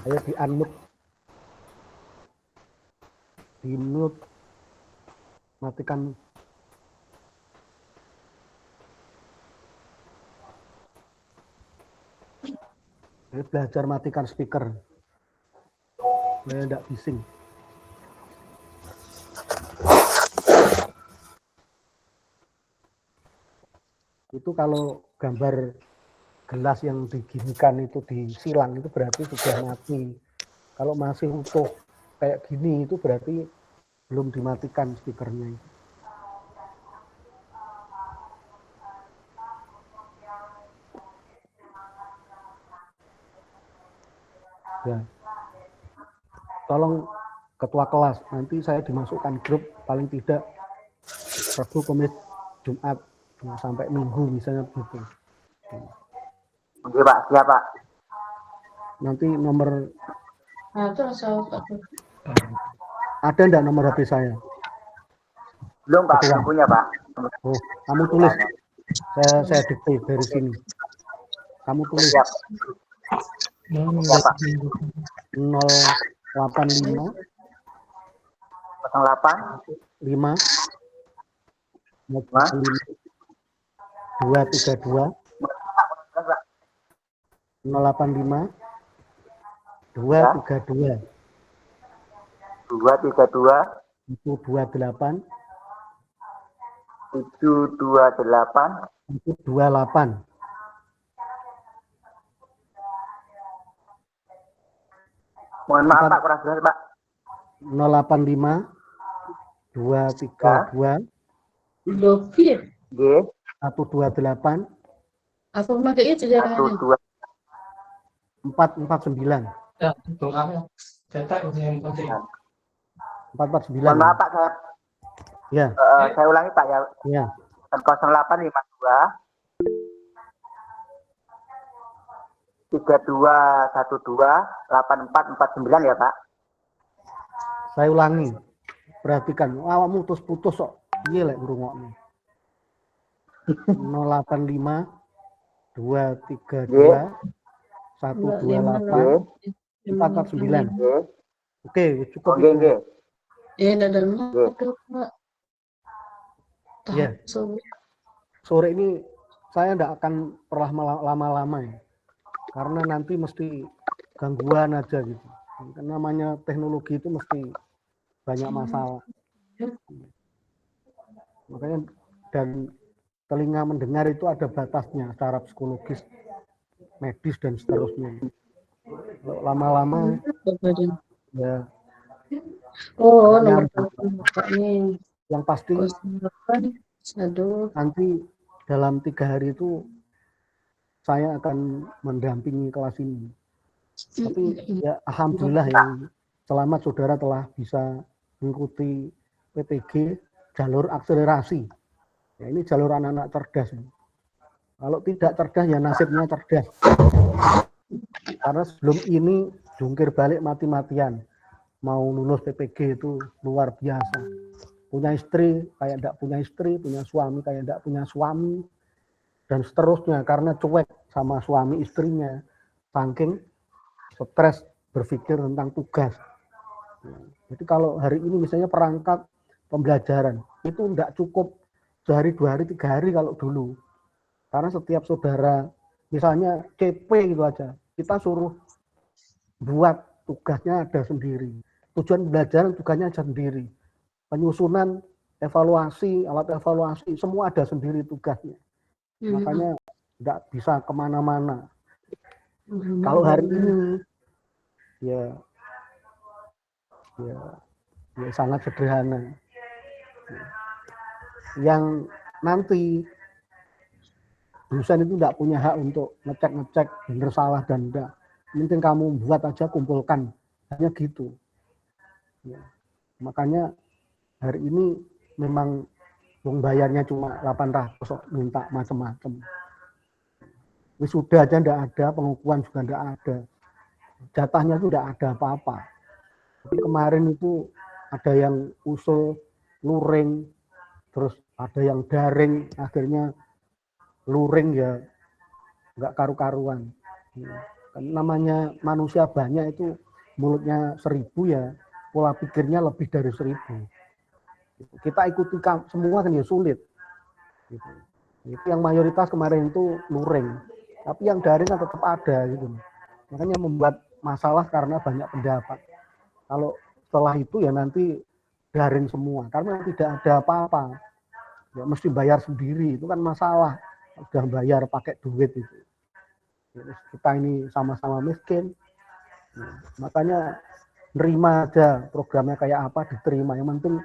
Ayo di unmute, di mute, matikan. Ayo belajar matikan speaker. Supaya tidak bising. Itu kalau gambar gelas yang diginikan itu disilang itu berarti sudah mati. Kalau masih utuh kayak gini itu berarti belum dimatikan speakernya. Ya, tolong ketua kelas nanti saya dimasukkan grup paling tidak Rabu, Kamis, Jumat sampai Minggu misalnya begitu. Oke Pak, siap Pak. Nanti nomor ada enggak nomor HP saya? Belum Pak, Ketua. belum punya Pak. Oh, kamu tulis. Saya dikte dari sini. Kamu tulis. Siap. Siap Pak. 085 08 5 5 232 085 232 232 128 728 128. Mohon maaf Pak, kurang jelas Pak. 085 232 G 128 Aku pakai itu jalannya. 12 449. Ya, betul kamu. Cetak yang penting. 449. Mohon maaf Pak, Ya. saya ulangi Pak ya. Ya. 0852 3212 8449 ya Pak. Saya ulangi. Perhatikan, awakmu putus-putus kok. Piye lek ngrungokne. 085 232 128 449. Oke, cukup Oke, itu. ada Ya. Sore ini saya tidak akan pernah lama-lama ya. Karena nanti mesti gangguan aja gitu. Karena namanya teknologi itu mesti banyak masalah. Makanya dan telinga mendengar itu ada batasnya secara psikologis, medis dan seterusnya. Kalau lama-lama ya. Oh, nomor ini. Yang pasti nanti dalam 3 hari itu saya akan mendampingi kelas ini. Tapi ya alhamdulillah yang selamat saudara telah bisa mengikuti PTG jalur akselerasi. Ya, ini jalur anak-anak cerdas. Kalau tidak cerdas ya nasibnya cerdas. Karena sebelum ini jungkir balik mati-matian. Mau lulus PPG itu luar biasa. Punya istri kayak tidak punya istri, punya suami kayak tidak punya suami, dan seterusnya karena cuek sama suami istrinya, saking stres berpikir tentang tugas. Jadi kalau hari ini misalnya perangkat pembelajaran itu tidak cukup sehari, 2 hari, 3 hari kalau dulu. Karena setiap saudara misalnya CP gitu aja, kita suruh buat tugasnya ada sendiri. Tujuan pembelajaran tugasnya ada sendiri. Penyusunan, evaluasi, alat evaluasi, semua ada sendiri tugasnya. Makanya tidak bisa kemana-mana. Kalau hari ini ya sangat sederhana. Yang nanti dosen itu tidak punya hak untuk ngecek benar salah dan enggak. Mungkin kamu buat aja, kumpulkan, hanya gitu. Ya. Makanya hari ini memang bayarnya cuma 800, minta macam-macam. Wisuda aja enggak ada, pengukuhan juga enggak ada. Jatahnya itu enggak ada apa-apa. Tapi kemarin itu ada yang usul luring, terus ada yang daring, akhirnya luring ya enggak karu-karuan. Namanya manusia banyak itu mulutnya 1000 ya, pola pikirnya lebih dari 1000. Kita ikuti semua kan ya sulit. Gitu. Itu yang mayoritas kemarin itu luring, tapi yang daring kan tetap ada gitu. Makanya membuat masalah karena banyak pendapat. Kalau setelah itu ya nanti daring semua, karena tidak ada apa-apa. Ya mesti bayar sendiri, itu kan masalah. Udah bayar pakai duit itu. Kita ini sama-sama miskin, makanya nerima aja programnya kayak apa diterima. Yang penting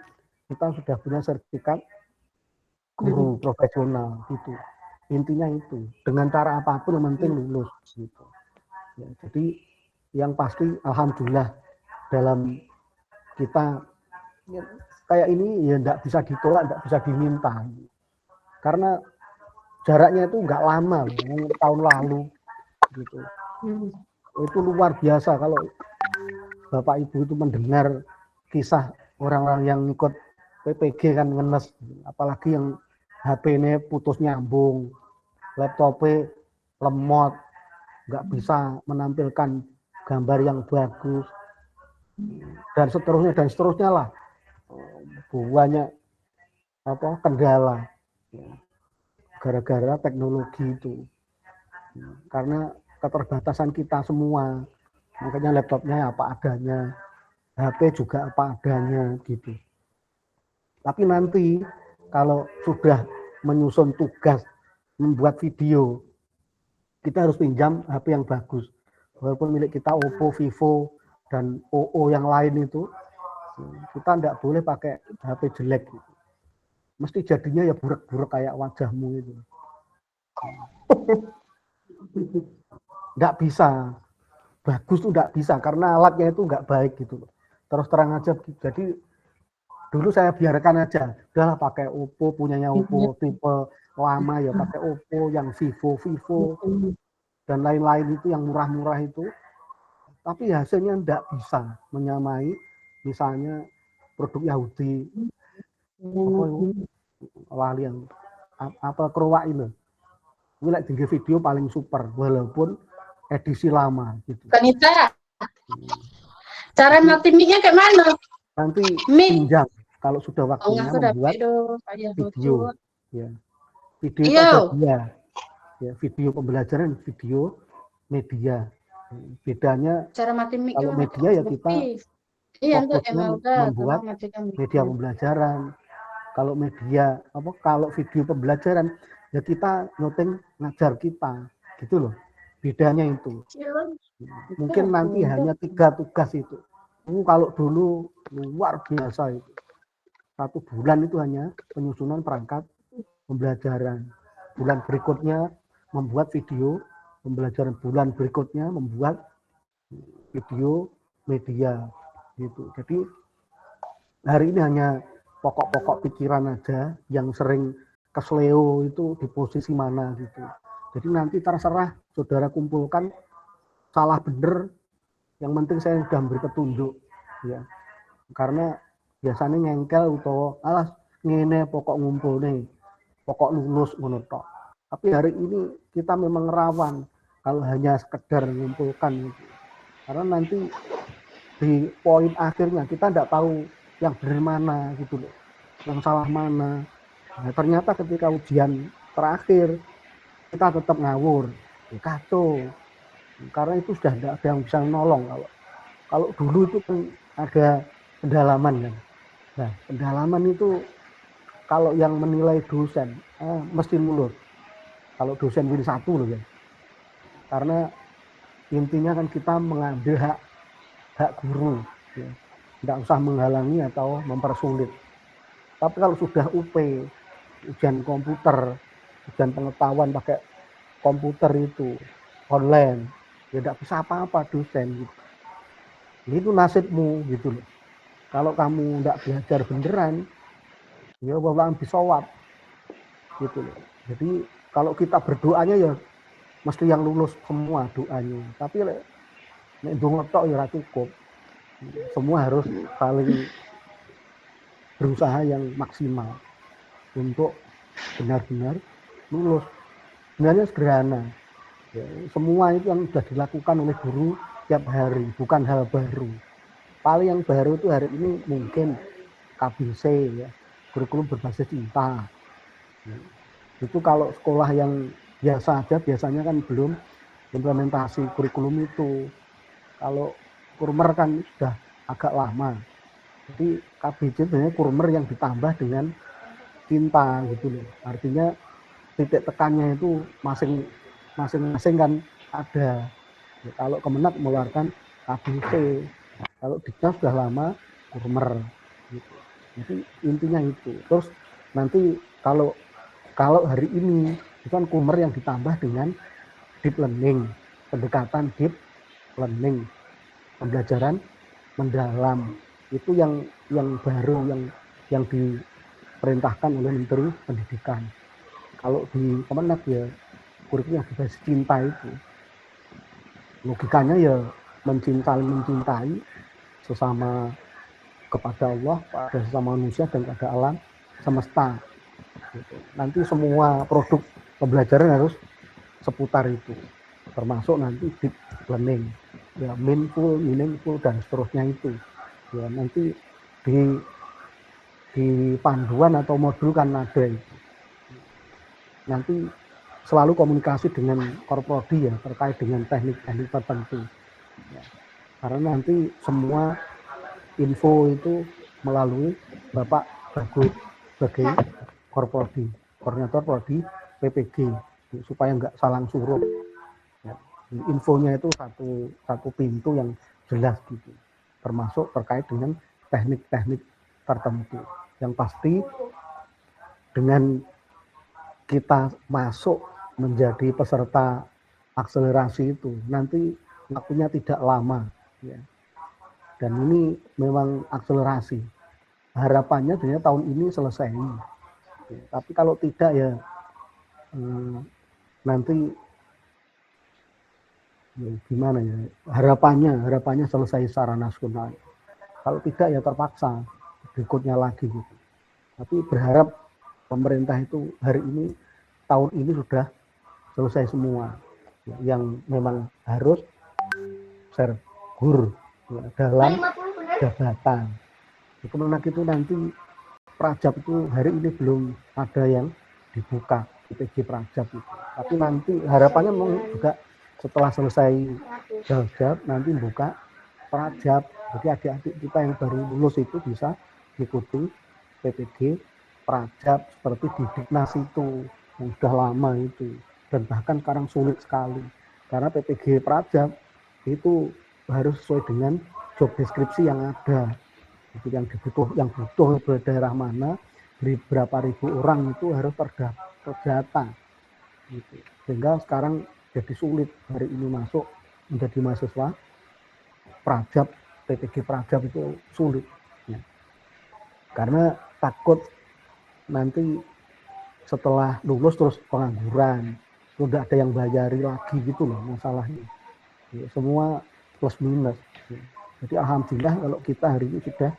kita sudah punya sertifikat guru profesional gitu. Intinya itu dengan cara apapun yang penting lulus gitu. Ya, jadi yang pasti alhamdulillah dalam kita ya, kayak ini ya enggak bisa ditolak, enggak bisa diminta. Karena jaraknya itu enggak lama loh, tahun lalu gitu. Itu luar biasa kalau Bapak Ibu itu mendengar kisah orang-orang yang ikut PPG kan ngenes, apalagi yang HP ini putus nyambung, laptopnya lemot, nggak bisa menampilkan gambar yang bagus, dan seterusnya lah, banyak kendala gara-gara teknologi itu. Karena keterbatasan kita semua, makanya laptopnya apa adanya, HP juga apa adanya gitu. Tapi nanti kalau sudah menyusun tugas membuat video, kita harus pinjam HP yang bagus. Walaupun milik kita Oppo, Vivo, dan OO yang lain itu, kita tidak boleh pakai HP jelek. Mesti jadinya ya buruk-buruk kayak wajahmu itu. Nggak bisa, bagus tuh nggak bisa karena alatnya itu nggak baik gitu. Terus terang aja, jadi dulu saya biarkan aja, udahlah pakai Oppo, punyanya Oppo tipe lama ya pakai Oppo, yang Vivo dan lain-lain itu yang murah-murah itu. Tapi hasilnya nggak bisa menyamai misalnya produk Yahudi, apa Kroa ini. Ini tinggi video paling super walaupun edisi lama gitu. Kanita, cara multimiknya kayak mana? Nanti pinjam kalau sudah waktunya membuat video. Ya. Video itu ada dua. Ya, video pembelajaran, video media. Bedanya cara multimik kalau media ya kita fokusnya membuat media pembelajaran. Kalau media kalau video pembelajaran ya kita nyoteng ngajar kita gitu loh. Bedanya itu. Mungkin nanti hanya 3 tugas itu. Kalau dulu luar biasa itu. 1 bulan itu hanya penyusunan perangkat pembelajaran. Bulan berikutnya membuat video pembelajaran, bulan berikutnya membuat video media gitu. Jadi hari ini hanya pokok-pokok pikiran aja yang sering kesleo itu di posisi mana gitu. Jadi nanti terserah saudara kumpulkan salah bener, yang penting saya sudah memberi petunjuk ya. Karena biasanya ngengkel atau alas ngene pokok ngumpul nih, pokok lulus ngono tok. Tapi hari ini kita memang rawan kalau hanya sekedar mengumpulkan gitu. Karena nanti di poin akhirnya kita tidak tahu yang benar mana gitu loh, yang salah mana. Nah, ternyata ketika ujian terakhir kita tetap ngawur, ya kacau. Karena itu sudah tidak ada yang bisa menolong. Kalau dulu itu kan ada pendalaman kan. Nah, pendalaman itu kalau yang menilai dosen mesti lulus. Kalau dosen pilih 1 loh ya. Karena intinya kan kita mengambil hak guru, ya. Tidak usah menghalangi atau mempersulit. Tapi kalau sudah UP, ujian komputer, ujian pengetahuan pakai komputer itu online, ya tidak bisa apa-apa dosen gitu. Itu nasibmu gitu loh. Kalau kamu tidak belajar beneran, ya bawaan bisawab gitu loh. Jadi kalau kita berdoanya ya mesti yang lulus semua doanya. Tapi nek ndonga tok ya ora cukup. Semua harus saling berusaha yang maksimal untuk benar-benar lulus. Sebenarnya sederhana. Ya, semua itu yang sudah dilakukan oleh guru tiap hari, bukan hal baru. Paling yang baru itu hari ini mungkin KBC, ya, kurikulum berbasis cinta. Ya, itu kalau sekolah yang biasa aja biasanya kan belum implementasi kurikulum itu. Kalau kurmer kan sudah agak lama. Jadi KBC sebenarnya kurmer yang ditambah dengan cinta gitu loh. Artinya titik tekannya itu masing-masing kan ada. Ya, kalau Kemenak mengeluarkan KBC, kalau Diknas sudah lama kurmer gitu. Jadi intinya itu. Terus nanti kalau hari ini itu kan kurmer yang ditambah dengan deep learning, pendekatan deep learning, pembelajaran mendalam. Itu yang baru yang diperintahkan oleh Menteri Pendidikan. Kalau di Kemenak ya kurikulum yang berbasis cinta itu logikanya ya mencintai sesama kepada Allah, pada sesama manusia dan pada alam semesta. Gitu. Nanti semua produk pembelajaran harus seputar itu, termasuk nanti deep learning, ya meaningful dan seterusnya itu. Ya nanti di panduan atau modul kan ada itu. Nanti selalu komunikasi dengan korprodi ya terkait dengan teknik-teknik tertentu. Ya. Karena nanti semua info itu melalui Bapak Bagus sebagai korprodi, koordinator prodi PPG, supaya nggak salang suruh. Ya. Infonya itu satu pintu yang jelas gitu, termasuk terkait dengan teknik-teknik tertentu. Yang pasti dengan kita masuk menjadi peserta akselerasi itu nanti waktunya tidak lama ya. Dan ini memang akselerasi, harapannya sebenarnya tahun ini selesai ya. Tapi kalau tidak ya nanti ya gimana ya, harapannya selesai secara nasional. Kalau tidak ya terpaksa berikutnya lagi gitu. Tapi berharap pemerintah itu hari ini, tahun ini sudah selesai semua yang memang harus sergur ya, dalam jabatan. Kemenak itu nanti Prajab itu hari ini belum ada yang dibuka IPG Prajab itu. Tapi nanti harapannya memang juga setelah selesai Jab nanti buka Prajab. Jadi adik-adik kita yang baru lulus itu bisa ikuti PPG Prajab seperti di Diknas itu yang sudah lama itu, dan bahkan sekarang sulit sekali karena PPG Prajab itu harus sesuai dengan job deskripsi yang ada. Jadi yang butuh daerah mana, berapa ribu orang itu harus terdata gitu. Sehingga sekarang jadi sulit hari ini masuk menjadi mahasiswa Prajab, PPG Prajab itu sulit ya. Karena takut nanti setelah lulus terus pengangguran, tidak ada yang bayari lagi gitu loh masalahnya. Ya, semua plus minus. Ya. Jadi alhamdulillah kalau kita hari ini sudah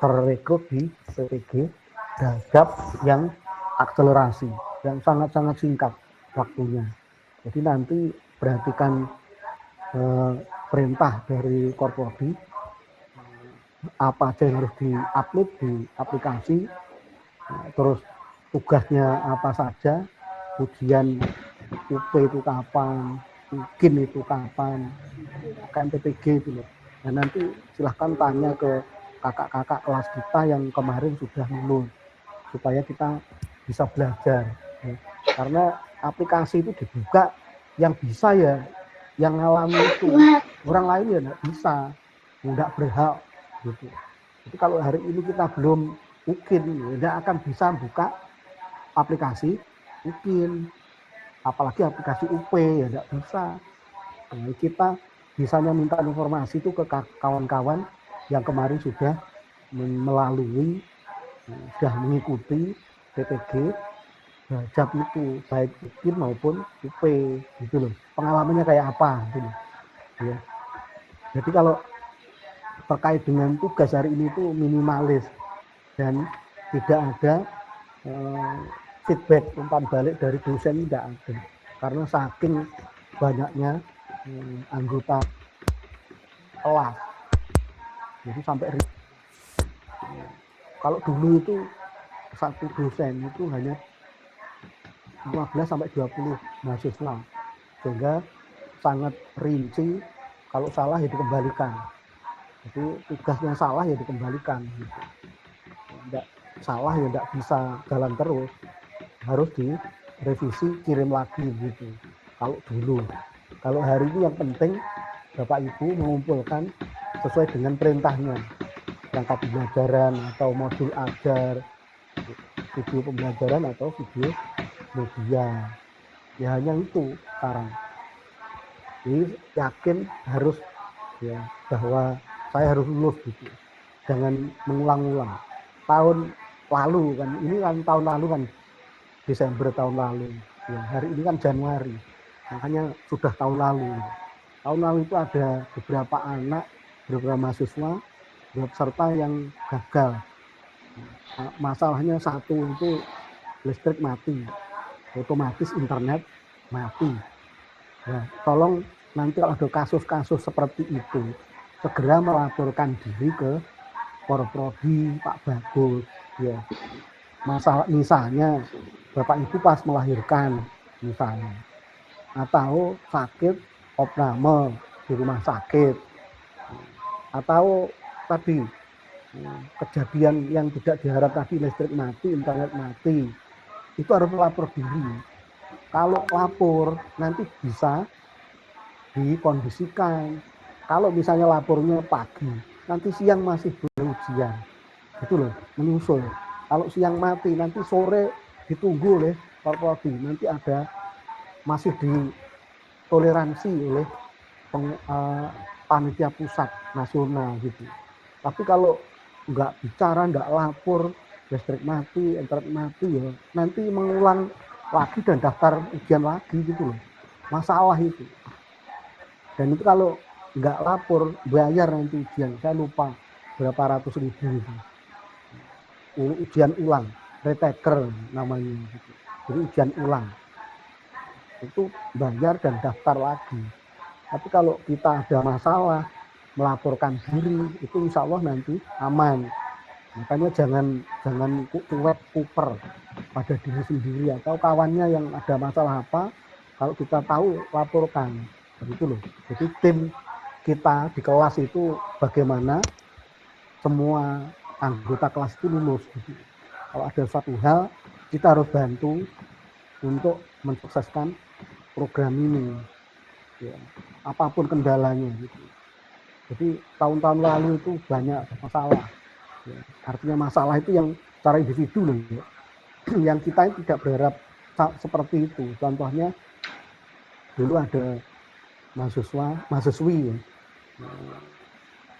terrekrut di PPG Prajab yang akselerasi, yang sangat-sangat singkat waktunya. Jadi nanti perhatikan perintah dari Korprodi, apa aja yang harus di-upload di aplikasi, terus tugasnya apa saja, ujian UP itu kapan, UKIN itu kapan, KMPTG itu loh. Dan nanti silahkan tanya ke kakak-kakak kelas kita yang kemarin sudah lulus, supaya kita bisa belajar. Ya. Karena aplikasi itu dibuka, yang bisa ya, yang ngalami itu, orang lain ya nggak bisa, nggak berhak. Gitu. Jadi kalau hari ini kita belum UKIN, tidak akan bisa buka aplikasi UKIN, apalagi aplikasi UP ya tidak bisa. Nah, kita bisanya minta informasi itu ke kawan-kawan yang kemarin sudah melalui, sudah mengikuti PPG Prajab itu, baik UKIN maupun UP, gitu loh. Pengalamannya kayak apa, gitu loh. Ya. Jadi kalau terkait dengan tugas hari ini itu minimalis dan tidak ada feedback umpan balik dari dosen, tidak ada, karena saking banyaknya anggota kelas. Jadi sampai kalau dulu itu satu dosen itu hanya 15 sampai 20 mahasiswa, sehingga sangat rinci, kalau salah ya dikembalikan. Jadi tugasnya salah ya dikembalikan. Gitu. Tidak salah ya tidak bisa jalan terus, harus direvisi, kirim lagi gitu. Kalau dulu, kalau hari ini yang penting Bapak Ibu mengumpulkan sesuai dengan perintahnya, perangkat pembelajaran atau modul ajar, video pembelajaran atau video media. Ya hanya itu sekarang. Jadi yakin harus ya bahwa saya harus lulus gitu. Jangan mengulang-ulang. Tahun lalu kan, ini kan tahun lalu kan, Desember tahun lalu. Ya, hari ini kan Januari. Makanya sudah tahun lalu. Tahun lalu itu ada beberapa anak, beberapa mahasiswa, beberapa peserta yang gagal. Masalahnya satu itu listrik mati, otomatis internet mati. Nah, tolong nanti kalau ada kasus-kasus seperti itu, segera melaporkan diri ke Porprodi, Pak Bagus. Ya, masalah misalnya Bapak Ibu pas melahirkan misalnya, atau sakit opname di rumah sakit, atau tadi kejadian yang tidak diharap tadi, listrik mati, internet mati, itu harus melapor diri. Kalau lapor nanti bisa dikondisikan. Kalau misalnya lapornya pagi, nanti siang masih berujian, itu loh, menyusul. Kalau siang mati, nanti sore ditunggu oleh Porprodi, nanti ada masih ditoleransi oleh panitia pusat nasional gitu. Tapi kalau nggak bicara, nggak lapor, listrik mati, internet mati, ya nanti mengulang lagi dan daftar ujian lagi gitu loh. Masalah itu. Dan itu kalau nggak lapor, bayar nanti ujian. Saya lupa berapa ratus ribu gitu. Ujian ulang, retaker namanya gitu. Jadi ujian ulang. Itu bayar dan daftar lagi. Tapi kalau kita ada masalah, melaporkan diri, itu insya Allah nanti aman. Makanya jangan cuek kuper pada diri sendiri atau kawannya yang ada masalah apa, kalau kita tahu laporkan, begitu loh. Jadi tim kita di kelas itu bagaimana semua anggota kelas itu lulus. Gitu. Kalau ada suatu hal, kita harus bantu untuk mensukseskan program ini. Ya, apapun kendalanya. Gitu. Jadi tahun-tahun lalu itu banyak masalah. Ya, artinya masalah itu yang secara individu loh, ya. Yang kita tidak berharap seperti itu. Contohnya dulu ada mahasiswi, ya.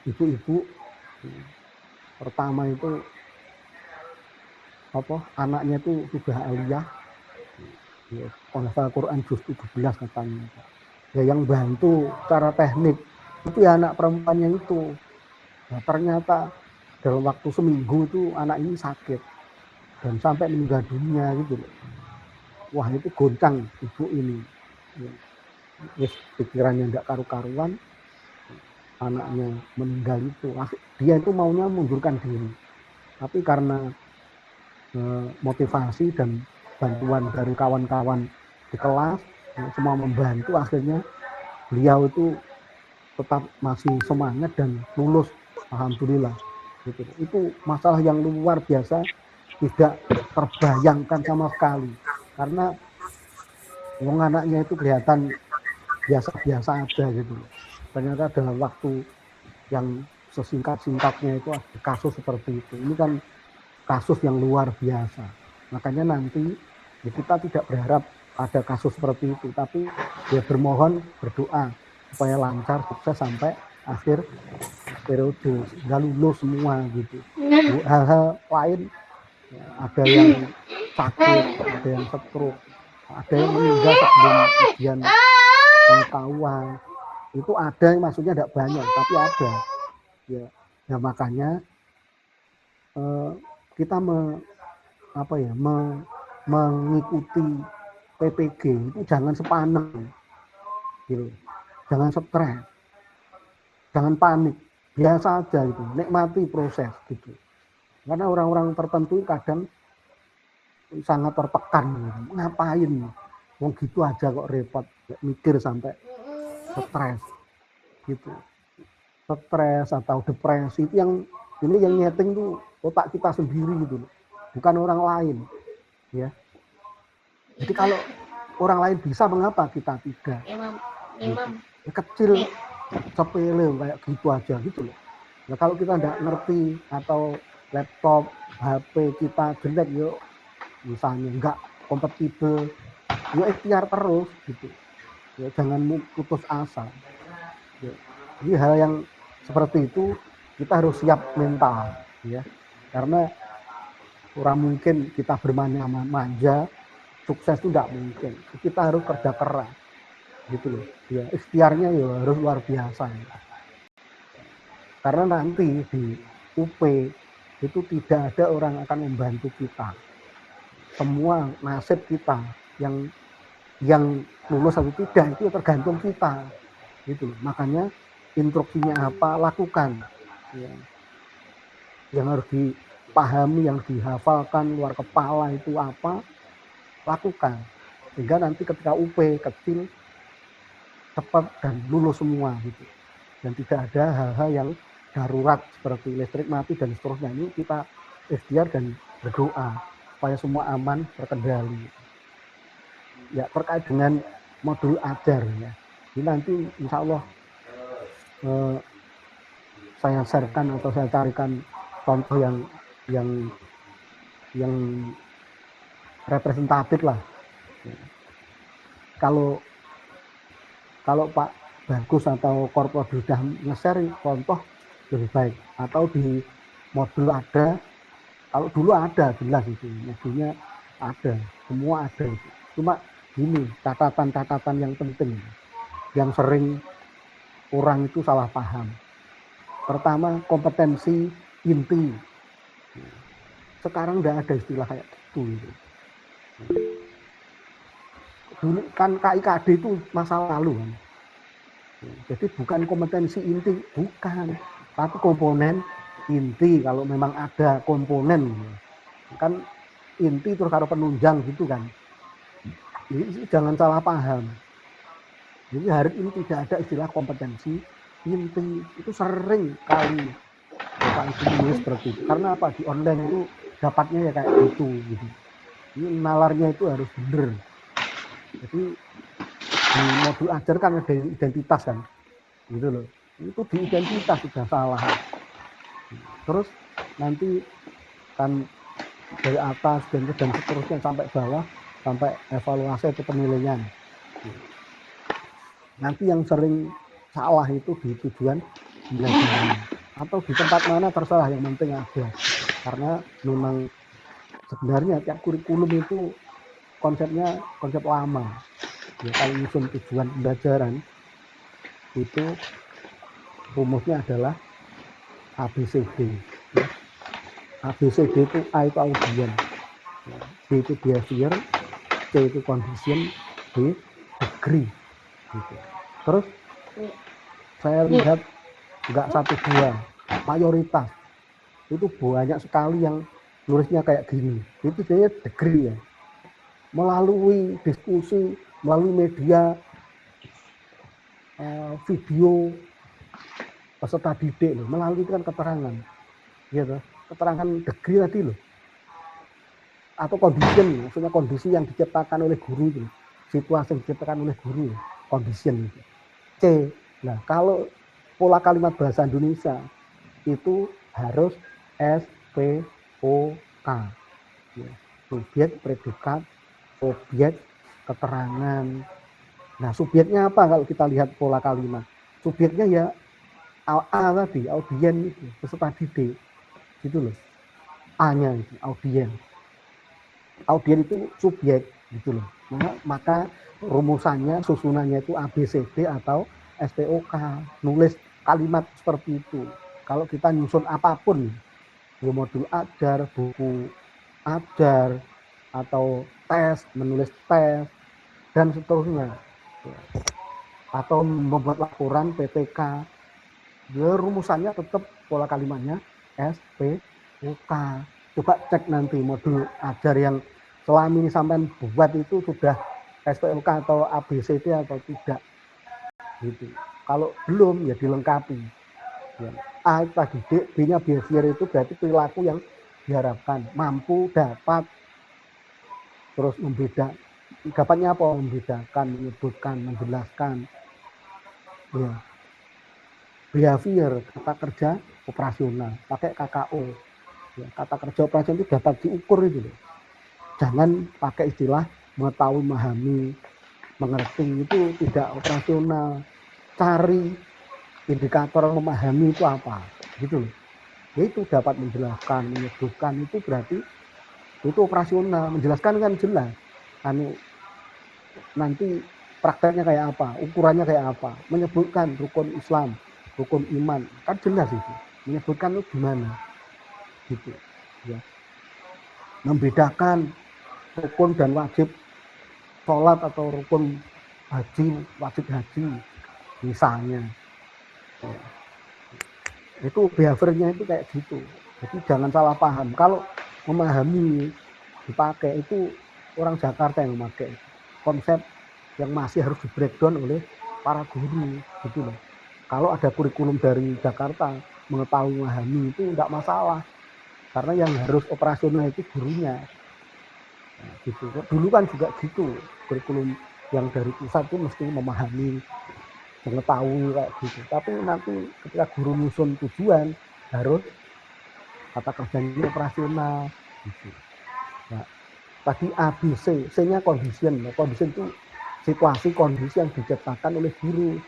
Ibu-ibu pertama itu anaknya itu sudah aliyah, ya, Al-Quran juz 17 katanya. Ya yang bantu secara teknik itu ya anak perempuannya itu. Nah, ternyata dalam waktu seminggu itu anak ini sakit dan sampai meninggal dunia gitu. Wah, itu goncang ibu ini. Ya, pikirannya enggak karu-karuan, anaknya meninggal itu. Dia itu maunya mundurkan diri. Tapi karena motivasi dan bantuan dari kawan-kawan di kelas, semua membantu, akhirnya beliau itu tetap masih semangat dan lulus, alhamdulillah. Gitu. Itu masalah yang luar biasa, tidak terbayangkan sama sekali, karena wong anaknya itu kelihatan biasa-biasa aja gitu. Ternyata dalam waktu yang sesingkat-singkatnya itu ada kasus seperti itu. Ini kan kasus yang luar biasa. Makanya nanti ya kita tidak berharap ada kasus seperti itu, tapi ya bermohon, berdoa supaya lancar, sukses sampai akhir periode, nggak lulus semua gitu. Hal-hal lain, ya, ada yang sakit, ada yang stroke, ada yang meninggal sebelum ujian pengetahuan. Itu ada, maksudnya tidak banyak, tapi ada. Ya, ya makanya kita mengikuti PPG itu jangan sepaneng. gitu. Jangan stres, jangan panik, biasa aja gitu, nikmati proses gitu. Karena orang-orang tertentu kadang sangat tertekan, gitu. Ngapain, mau gitu aja kok repot, mikir sampai stres gitu. Stres atau depresi itu yang nyeting tuh otak kita sendiri gitu, bukan orang lain ya. Jadi kalau orang lain bisa, mengapa kita tidak? Gitu. Ya, kecil sepele kayak gitu aja gitu loh. Nah kalau kita nggak ngerti atau laptop HP kita jelek, yuk misalnya nggak kompatibel, yuk ikhtiar terus gitu ya, jangan putus asa ya. Jadi hal yang seperti itu kita harus siap mental ya, karena orang mungkin kita bermanja-manja sukses itu tidak mungkin, kita harus kerja keras gitu loh ya, ikhtiarnya ya harus luar biasa ya. Karena nanti di UP itu tidak ada orang akan membantu kita, semua nasib kita yang lulus atau tidak itu tergantung kita gitu loh. Makanya instruksinya apa, lakukan ya. Yang harus dipahami, yang dihafalkan luar kepala itu apa, lakukan, sehingga nanti ketika UP kecil cepat dan lulus semua gitu, dan tidak ada hal-hal yang darurat seperti listrik mati dan seterusnya. Ini kita ikhtiar dan berdoa supaya semua aman, terkendali ya. Terkait dengan modul ajar ya, ini nanti insya Allah saya sharekan atau saya carikan contoh yang representatif lah. Kalau Pak Bagus atau Korpor sudah nge-share contoh lebih baik, atau di modul ada, kalau dulu ada jelas itu modulnya ada, semua ada itu. Cuma gini, catatan-catatan yang penting yang sering orang itu salah paham. Pertama, kompetensi inti. Sekarang tidak ada istilah kayak gitu. Dulu kan KIKD itu masa lalu kan. Jadi bukan kompetensi inti, bukan, tapi komponen inti. Kalau memang ada komponen kan inti terus kalau penunjang gitu kan. Jadi jangan salah paham. Jadi hari ini tidak ada istilah kompetensi inti. Itu sering kali Bapak Ibu menulis seperti itu. Karena apa, di online itu dapatnya ya kayak gitu. Ini nalarnya itu harus benar. Jadi di modul ajar kan ada identitas kan, gitu loh. Itu di identitas sudah salah. Terus nanti kan dari atas dan seterusnya sampai bawah, sampai evaluasi atau penilaian. Nanti yang sering salah itu di tujuan belajar atau di tempat mana terserah, yang penting ada. Karena memang sebenarnya tiap kurikulum itu konsepnya konsep lama. Ya, kalau nyusun tujuan pembelajaran itu rumusnya adalah ABCD. Ya. ABCD itu A itu audience, B itu behavior, C itu condition, D degree. Gitu. Terus saya lihat nggak satu dua, mayoritas itu banyak sekali yang nulisnya kayak gini. Itu jadinya degree ya. Melalui diskusi, melalui media, video, peserta didik loh, melalui itu kan keterangan, gitu, keterangan degree tadi loh, atau condition, maksudnya kondisi yang diciptakan oleh guru itu, situasi yang diciptakan oleh guru, condition itu. C, nah kalau pola kalimat bahasa Indonesia itu harus SPOK, ya, subjek, predikat, objek, keterangan. Nah, subjeknya apa kalau kita lihat pola kalimat? Subjeknya ya A tadi, audien itu, peserta didik. Gitu loh. A-nya itu, audien. Audien itu subjek, gitu loh. Maka rumusannya, susunannya itu ABCD atau SPOK. Nulis kalimat seperti itu. Kalau kita nyusun apapun, modul ajar, buku ajar, atau tes, menulis tes, dan seterusnya. atau membuat laporan PTK. Ya, rumusannya tetap pola kalimatnya SPOK. Coba cek nanti modul ajar yang selama ini sampai buat itu sudah SPOK atau ABCD atau tidak. Gitu. Kalau belum ya dilengkapi. Ya. A tadi D, B-nya behavior itu berarti perilaku yang diharapkan, mampu, dapat, terus membeda. Dapatnya apa? Membedakan, menyebutkan, menjelaskan. Ya. Behavior, kata kerja operasional, pakai KKO. Ya, kata kerja operasional itu dapat diukur itu loh. Jangan pakai istilah mengetahui, memahami, mengerti, itu tidak operasional. Cari indikator memahami itu apa, gitu loh. Itu dapat menjelaskan, menyebutkan, itu berarti itu operasional. Menjelaskan kan jelas. Nanti prakteknya kayak apa, ukurannya kayak apa, menyebutkan rukun Islam, rukun iman, kan jelas itu. Menyebutkan itu gimana, gitu. Ya. Membedakan rukun dan wajib sholat atau rukun haji, wajib haji, misalnya. Ya. Itu behaviornya itu kayak gitu. Jadi jangan salah paham. Kalau memahami dipakai itu orang Jakarta yang memakai konsep yang masih harus di breakdown oleh para guru, gitu loh. Kalau ada kurikulum dari Jakarta mengetahui memahami itu tidak masalah, karena yang harus operasional itu gurunya. Nah, gitu. Dulu kan juga gitu, kurikulum yang dari pusat itu mesti memahami, mengetahui kayak gitu. Tapi nanti ketika guru nyusun tujuan harus kata kerjanya operasional, gitu. Nah, tadi ABC, C-nya condition. Condition itu situasi kondisi yang diciptakan oleh guru.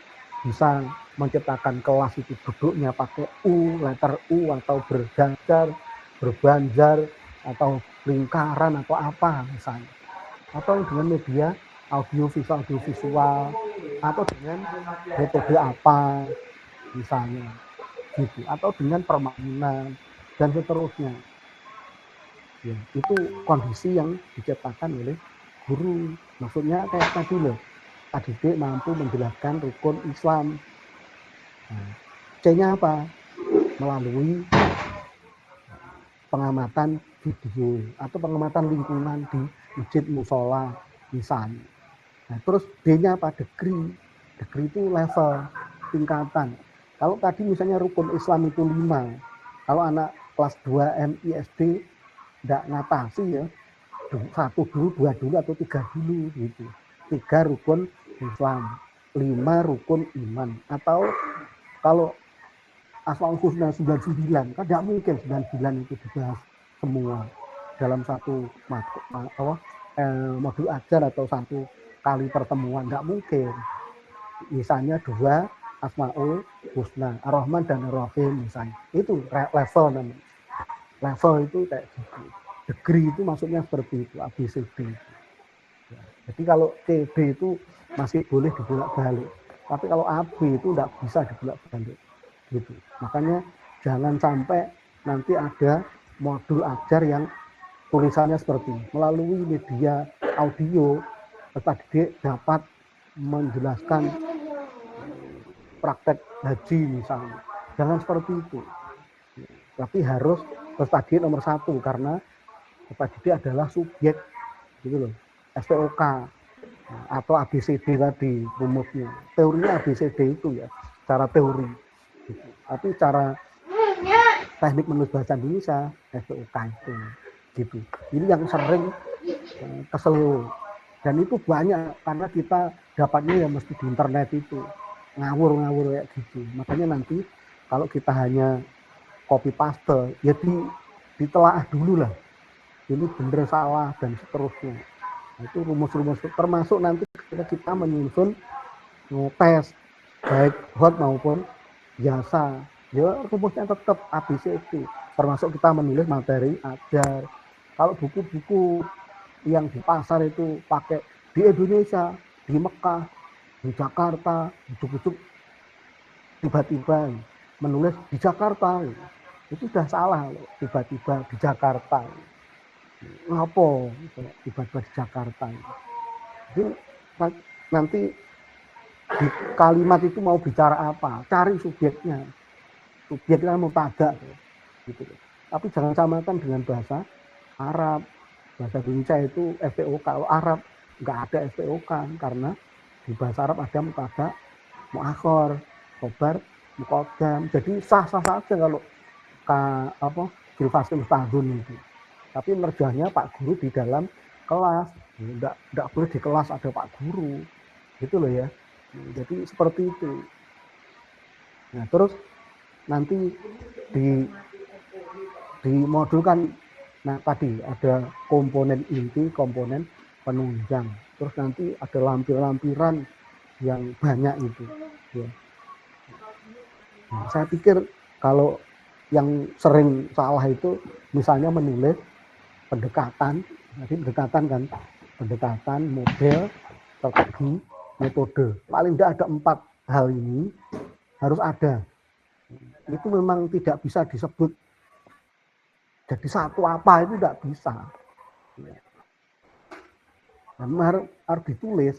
Bisa menciptakan kelas itu duduknya pakai U, letter U, atau berjajar, berbanjar, atau lingkaran atau apa misalnya. Atau dengan media audio visual, atau dengan metode apa misalnya, gitu. Atau dengan permainan dan seterusnya. Ya, itu kondisi yang diciptakan oleh guru. Maksudnya kayak tadi loh, adik mampu menjelaskan rukun Islam. Nah, C-nya apa? Melalui pengamatan video atau pengamatan lingkungan di masjid musola misalnya. Nah, terus D-nya apa? Degree. Degree itu level, tingkatan. Kalau tadi misalnya rukun Islam itu 5, kalau anak kelas 2 MISD tidak ngatasi ya, 1 dulu, 2 dulu, atau 3 dulu gitu. 3 rukun Islam, 5 rukun iman. Atau kalau Asmaul Husna 99, kan tidak mungkin 99 itu dibahas semua dalam satu modul ajar atau satu kali pertemuan, tidak mungkin. Misalnya 2 Asmaul Husna, Ar-Rahman dan Ar-Rahim misalnya, itu level namanya. Level itu kayak gitu. Degree itu maksudnya seperti itu, ABCD. Ya, jadi kalau TB itu masih boleh dibolak-balik, tapi kalau AB itu tidak bisa dibolak-balik, gitu. Makanya jangan sampai nanti ada modul ajar yang tulisannya seperti ini. Melalui media audio, tadi dapat menjelaskan praktek haji misalnya. Jangan seperti itu. Tapi harus tadi nomor 1, karena Bapak didik adalah subjek, gitu loh, SPOK atau ABCD tadi rumusnya. Teorinya ABCD itu ya, secara teori. Gitu. Tapi cara teknik menulis bahasa Indonesia SPOK itu, gitu. Ini yang sering kesel, dan itu banyak karena kita dapatnya ya mesti di internet itu ngawur kayak gitu. Makanya nanti kalau kita hanya copy paste, ya ditelaah dulu lah. Ini benar salah dan seterusnya. Nah, itu rumus-rumus termasuk nanti ketika kita menyusun tes baik hot maupun biasa, ya rumusnya tetap ABCD. Termasuk kita menulis materi ajar. Kalau buku-buku yang di pasar itu pakai di Indonesia, di Mekah, di Jakarta, buku-buku tiba-tiba menulis di Jakarta, itu sudah salah loh. Tiba-tiba di Jakarta. Ngapo tiba-tiba di Jakarta. Jadi nanti di kalimat itu mau bicara apa, cari subjeknya mubtada gitu. Tapi jangan samakan dengan bahasa Arab. Bahasa Indonesia itu FPOK. Kalau Arab nggak ada FPOK karena di bahasa Arab ada mubtada, muakhor, khobar, muqaddam. Jadi sah-sah saja kalau fil fasil tahun itu. Tapi merjahnya Pak Guru di dalam kelas. Enggak boleh di kelas ada Pak Guru. Gitu loh ya. Jadi seperti itu. Nah, terus nanti dimodulkan, nah tadi ada komponen inti, komponen penunjang. Terus nanti ada lampiran-lampiran yang banyak itu. Ya. Nah, saya pikir kalau yang sering salah itu misalnya menulis pendekatan, jadi pendekatan, model, strategi, metode. Paling tidak ada 4 hal ini harus ada. Itu memang tidak bisa disebut jadi satu apa, itu tidak bisa. Dan harus ditulis.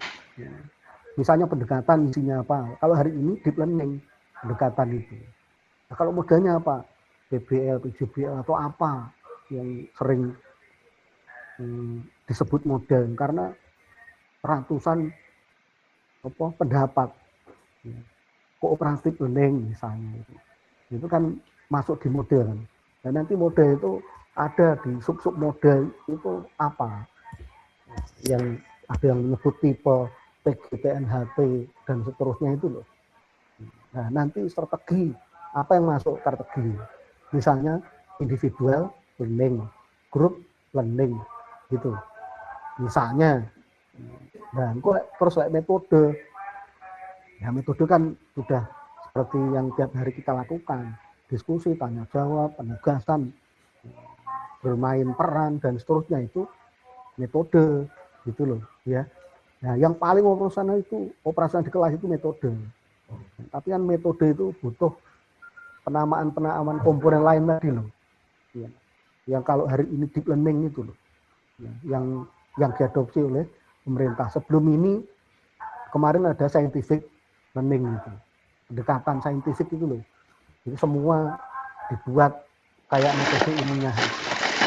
Misalnya pendekatan isinya apa? Kalau hari ini deep learning pendekatan itu. Nah, kalau modelnya apa? PBL, PJBL atau apa yang sering disebut model, karena ratusan pendapat. Kooperatif learning misalnya itu kan masuk di model kan. Dan nanti model itu ada di sub model itu apa, yang ada yang menyebut tipe PGTNHT dan seterusnya itu loh. Nah, nanti strategi apa yang masuk strategi, misalnya individual learning, group learning gitu misalnya. Nah, terus metode. Ya, metode kan sudah seperti yang tiap hari kita lakukan, diskusi, tanya jawab, penugasan, bermain peran dan seterusnya, itu metode gitu loh ya. Nah, yang paling operasional di kelas itu metode. Tapi kan metode itu butuh penamaan komponen lain tadi loh. Ya. Yang kalau hari ini deep learning itu loh. Ya. Yang diadopsi oleh pemerintah. Sebelum ini kemarin ada scientific learning itu. Pendekatan saintifik itu loh. Jadi semua dibuat kayak metode ilmiah.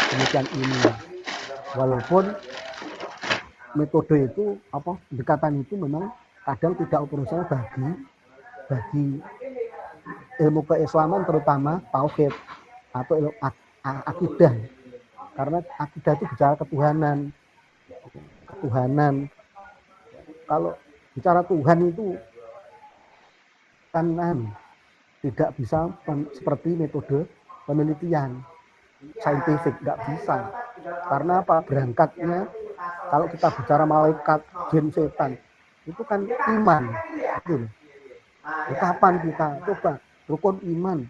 Demikian ini. Walaupun metode itu pendekatan itu memang kadang tidak operasional bagi ilmu keislaman, terutama tauhid atau ilmu akidah. Karena akidah itu bicara ketuhanan. Kalau bicara Tuhan itu kan tidak bisa seperti metode penelitian saintifik, nggak bisa. Karena apa? Berangkatnya kalau kita bicara malaikat, jin, setan, itu kan iman. Gitu. Kapan kita coba rukun iman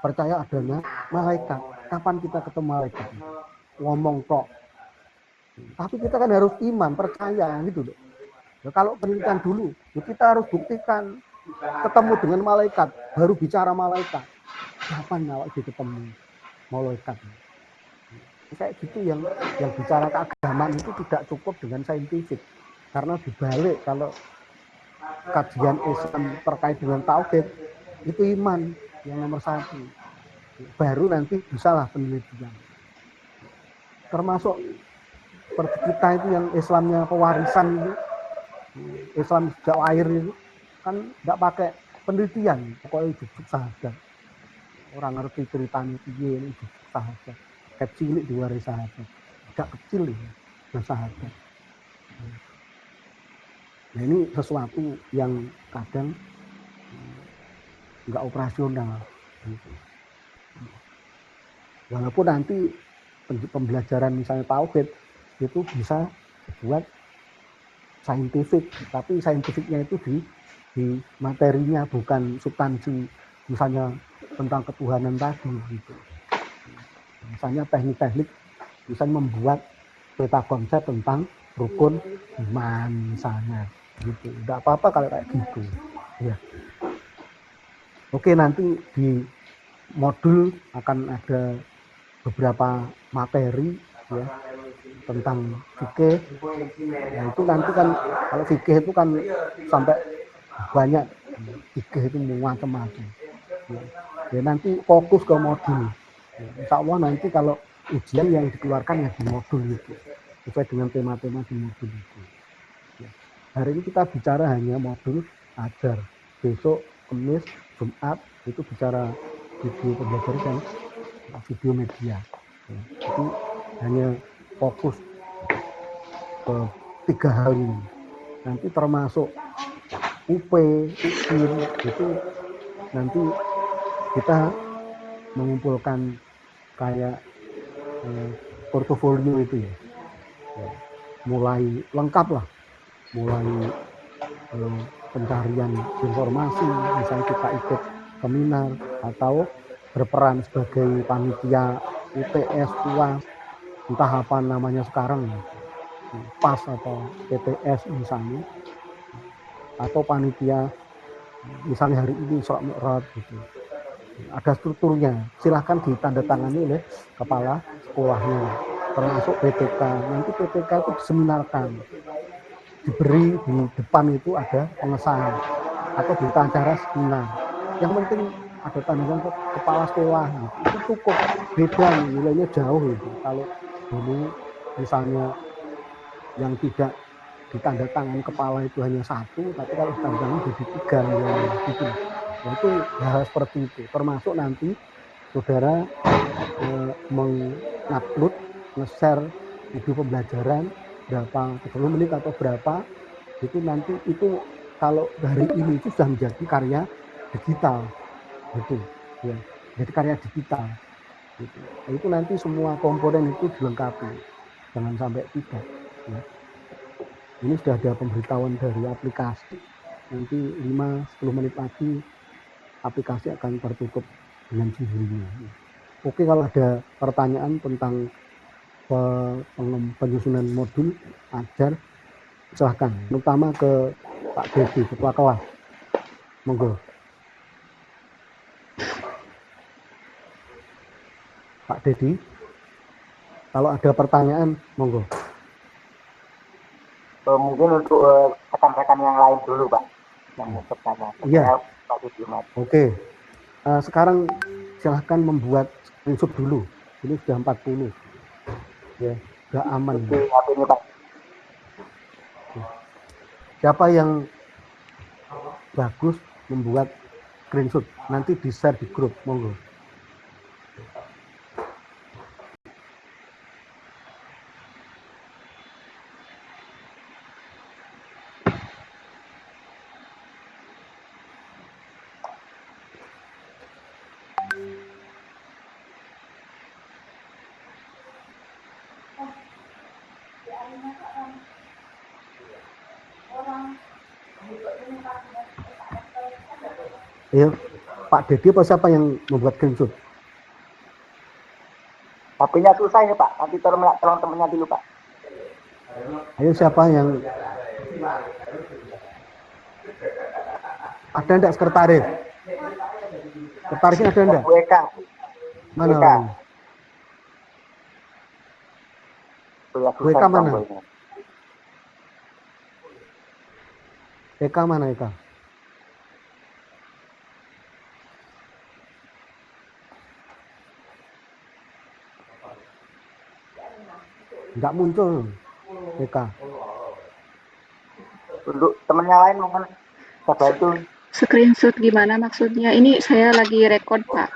percaya adanya malaikat? Kapan kita ketemu malaikat? Ngomong kok. Tapi kita kan harus iman, percaya gitu loh. Nah, kalau penelitian dulu, kita harus buktikan ketemu dengan malaikat, baru bicara malaikat. Kapan awak ketemu malaikat? Kayak gitu yang bicara keagamaan itu tidak cukup dengan saintifik. Karena dibalik, kalau kajian Islam terkait dengan tauhid itu iman yang nomor 1. Baru nanti bisalah penelitian. Termasuk seperti kita itu yang Islamnya pewarisan itu, Islam sejak lahir itu kan nggak pakai penelitian, pokoknya jujuk saja. Orang ngerti ceritanya ini jujuk saja. Kecil diwaris sahabat, agak kecil ya sahabat. Nah, ini sesuatu yang kadang nggak operasional. Walaupun nanti pembelajaran misalnya tauhid itu bisa buat saintifik, tapi saintifiknya itu di materinya, bukan substansi, misalnya tentang ketuhanan tadi gitu. Misalnya teknik-teknik bisa membuat peta konsep tentang rukun iman misalnya gitu. Enggak apa-apa kalau kayak gitu ya. Oke, nanti di modul akan ada beberapa materi ya tentang fikih. Nah, itu nanti kan kalau fikih itu kan sampai banyak, fikih itu macam-macam. Ya nanti fokus ke modul. Insya Allah nanti kalau ujian yang dikeluarkan ya di modul itu sesuai dengan tema-tema di modul itu. Hari ini kita bicara hanya modul ajar. Besok Kamis, Jumat itu bicara video pembelajaran dan video media. Jadi hanya fokus ke 3 hal ini. Nanti termasuk UP, UKIN itu nanti kita mengumpulkan kayak portofolio itu ya. Mulai lengkap lah, mulai pencarian informasi, misalnya kita ikut seminar atau berperan sebagai panitia UTS, UAS, entah apa namanya sekarang, PAS atau PTS misalnya, atau panitia misalnya hari ini Isra Mi'raj gitu. Ada strukturnya, silahkan ditandatangani oleh kepala sekolahnya, termasuk PTK. Nanti PTK itu diseminarkan, diberi di depan itu ada pengesahan atau berita acara seminar. Yang penting ada tanda ke kepala sekolah gitu. Itu cukup, beda nilainya jauh itu. Kalau dulu misalnya yang tidak ditandatangani kepala itu hanya 1, tapi kalau ditandatangani jadi 3 nilainya gitu. Nah, itu hal seperti itu. Termasuk nanti saudara mengupload, nge-share video pembelajaran berapa 30 menit atau berapa, itu nanti itu kalau dari ini itu sudah menjadi karya digital gitu ya, jadi karya digital gitu. Nah, itu nanti semua komponen itu dilengkapi, jangan sampai tidak ya. Ini sudah ada pemberitahuan dari aplikasi, nanti 5-10 menit lagi aplikasi akan tertutup dengan sendirinya. Oke, kalau ada pertanyaan tentang penyusunan modul ajar, silahkan, terutama ke Pak Dedi, ketua kelas. Monggo. Pak Dedi, kalau ada pertanyaan, monggo. Mungkin untuk rekan-rekan yang lain dulu, Pak, yang bertanya. Iya. Oke. Sekarang silahkan membuat screenshot dulu. Ini sudah 40. Ya, sudah aman. Ini, Pak. Siapa yang bagus membuat screenshot, nanti di-share di grup, monggo. Ayo, Pak Dedi apa siapa yang membuat screenshot? HP-nya susah ini, Pak. Nanti tolong temennya dulu, Pak. Ayo, siapa yang ada enggak sekretaris? Sekretarisnya ada enggak? Bu Eka. Mana? Eka. Bu Eka mana? Eka mana, Eka? Enggak muncul, Eka. Untuk temennya lain mungkin saya bantu. Screenshot gimana maksudnya? Ini saya lagi record, Pak.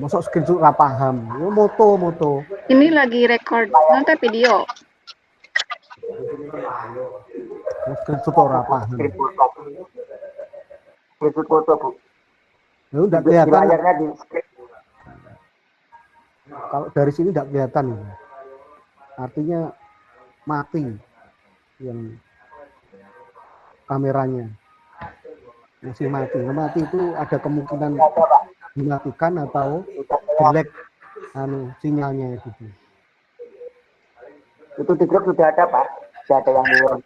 Masuk screenshot nggak paham. Moto. Ini lagi record, nanti video. Screenshot orang paham. Screenshot foto, Bu. Lalu enggak kelihatan. Layarnya di Kalau dari sini tidak kelihatan, artinya mati yang kameranya masih mati. Mati itu ada kemungkinan dimatikan atau jelek sinyalnya gitu. Itu di grup sudah ada, Pak. Sudah ada yang belum.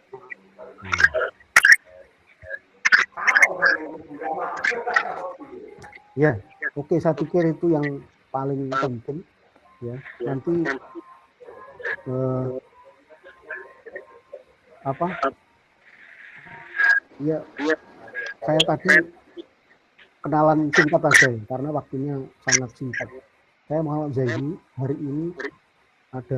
Ya, oke, saya pikir itu yang paling penting ya. Nanti apa? Ya, saya tadi kenalan singkat aja ya, karena waktunya sangat singkat. Saya Muhammad Zaini, hari ini ada